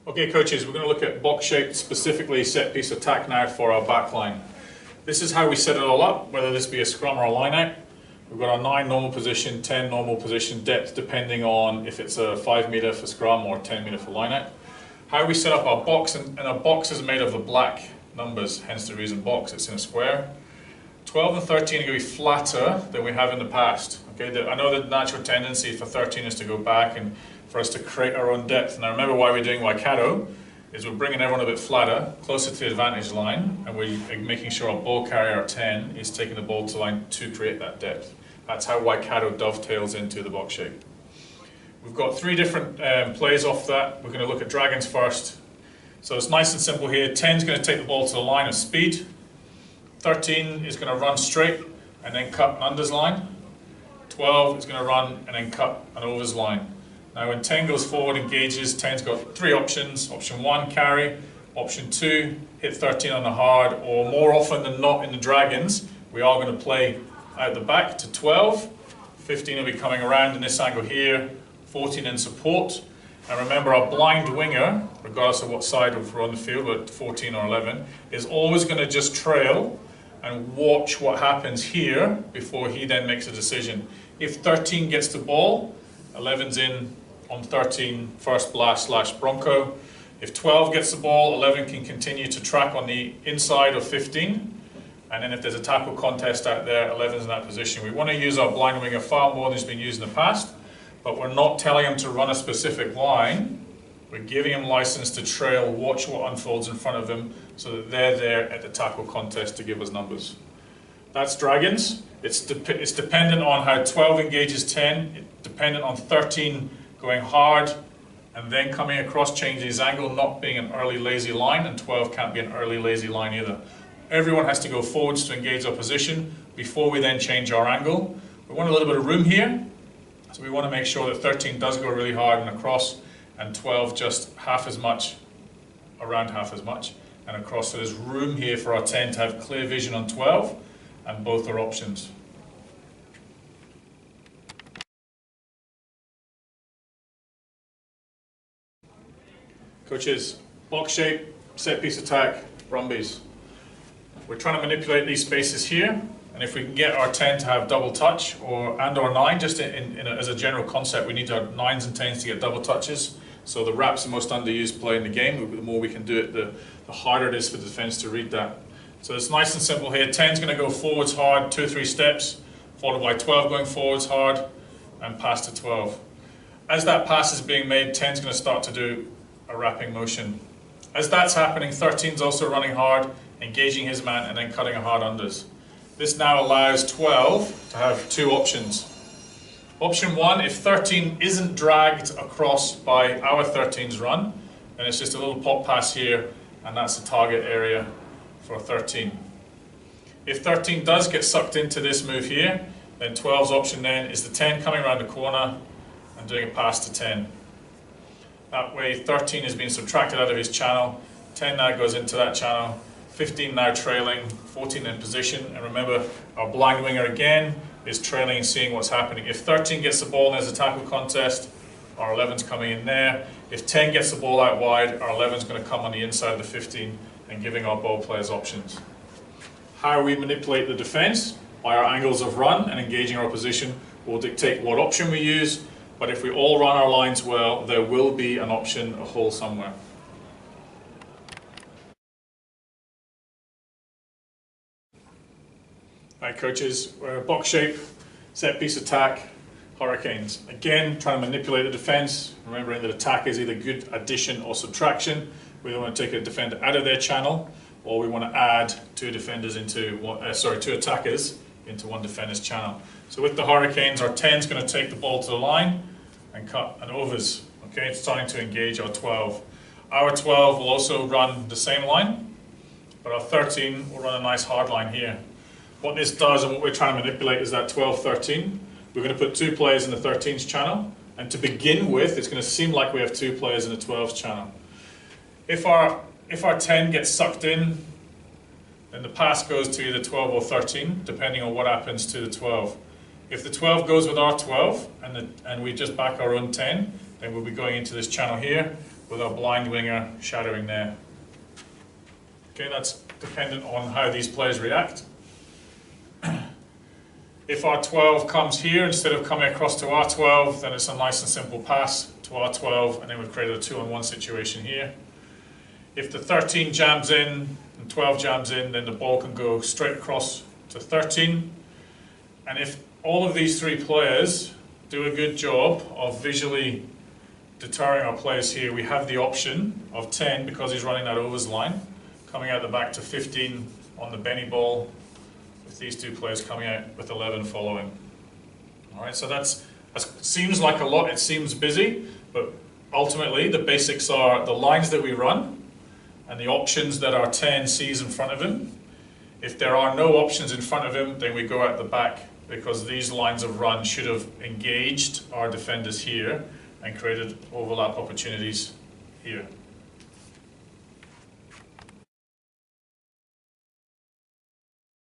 Okay, coaches, we're going to look at box shape, specifically set piece attack now for our back line. This is how we set it all up, whether this be a scrum or a line out. We've got our 9 normal position, 10 normal position depth, depending on if it's a 5 meter for scrum or 10 meter for line out. How we set up our box, and our box is made of the black numbers, hence the reason box, it's in a square. 12 and 13 are going to be flatter than we have in the past. Okay, I know the natural tendency for 13 is to go back and for us to create our own depth. Now remember why we're doing Waikato is we're bringing everyone a bit flatter, closer to the advantage line, and we're making sure our ball carrier, our 10, is taking the ball to the line to create that depth. That's how Waikato dovetails into the box shape. We've got 3 different plays off that. We're going to look at dragons first. So it's nice and simple here. 10 is going to take the ball to the line of speed. 13 is going to run straight and then cut an unders line. 12 is going to run and then cut an overs line. Now when 10 goes forward, engages, 10's got 3 options. Option 1, carry. Option 2, hit 13 on the hard, or more often than not in the dragons, we are going to play out the back to 12. 15 will be coming around in this angle here. 14 in support. And remember, our blind winger, regardless of what side we're on the field, but 14 or 11, is always going to just trail and watch what happens here before he then makes a decision. If 13 gets the ball, 11's in on 13 first blast / Bronco. If 12 gets the ball, 11 can continue to track on the inside of 15. And then if there's a tackle contest out there, 11's in that position. We want to use our blind winger far more than has been used in the past, but we're not telling him to run a specific line. We're giving him license to trail, watch what unfolds in front of him, so that they're there at the tackle contest to give us numbers. That's dragons. It's dependent on how 12 engages 10, it's dependent on 13 going hard and then coming across, changing his angle, not being an early lazy line, and 12 can't be an early lazy line either. Everyone has to go forwards to engage our position before we then change our angle. We want a little bit of room here, so we want to make sure that 13 does go really hard and across, and 12 just half as much, around half as much, and across. So there's room here for our 10 to have clear vision on 12, and both are options. Coaches, box shape, set piece attack, brumbies. We're trying to manipulate these spaces here, and if we can get our 10 to have double touch or 9, just as a general concept, we need our 9s and 10s to get double touches. So the wrap's the most underused play in the game. The more we can do it, the harder it is for the defense to read that. So it's nice and simple here. 10's going to go forwards hard, 2 or 3 steps, followed by 12 going forwards hard, and pass to 12. As that pass is being made, 10's going to start to do a wrapping motion. As that's happening, 13's also running hard, engaging his man, and then cutting a hard unders. This now allows 12 to have 2 options. Option 1, if 13 isn't dragged across by our 13's run, then it's just a little pop pass here, and that's the target area for 13. If 13 does get sucked into this move here, then 12's option then is the 10 coming around the corner and doing a pass to 10. That way 13 is being subtracted out of his channel, 10 now goes into that channel, 15 now trailing, 14 in position, and remember our blind winger again is trailing and seeing what's happening. If 13 gets the ball and there's a tackle contest, our 11's coming in there. If 10 gets the ball out wide, our 11's going to come on the inside of the 15 and giving our ball players options. How we manipulate the defense by our angles of run and engaging our position will dictate what option we use, but if we all run our lines well, there will be an option, a hole somewhere. Right, coaches, box shape, set piece attack, hurricanes. Again, trying to manipulate the defense, remembering that attack is either good addition or subtraction. We don't want to take a defender out of their channel, or we want to add 2 defenders into 2 attackers into 1 defender's channel. So with the hurricanes, our 10's going to take the ball to the line and cut an overs. Okay, it's starting to engage our 12. Our 12 will also run the same line, but our 13 will run a nice hard line here. What this does and what we're trying to manipulate is that 12-13. We're going to put 2 players in the 13's channel, and to begin with, it's going to seem like we have 2 players in the 12's channel. If our 10 gets sucked in, then the pass goes to either 12 or 13, depending on what happens to the 12. If the 12 goes with our 12 and we just back our own 10, then we'll be going into this channel here. with our blind winger shadowing there. Okay, that's dependent on how these players react. If R12 comes here, instead of coming across to R12, then it's a nice and simple pass to R12, and then we've created a 2-on-1 situation here. If the 13 jams in and 12 jams in, then the ball can go straight across to 13. And if all of these three players do a good job of visually deterring our players here, we have the option of 10, because he's running that overs line, coming out the back to 15 on the Benny ball, with these two players coming out with 11 following. All right, so that seems like a lot, it seems busy, but ultimately the basics are the lines that we run and the options that our 10 sees in front of him. If there are no options in front of him, then we go out the back, because these lines of run should have engaged our defenders here and created overlap opportunities here.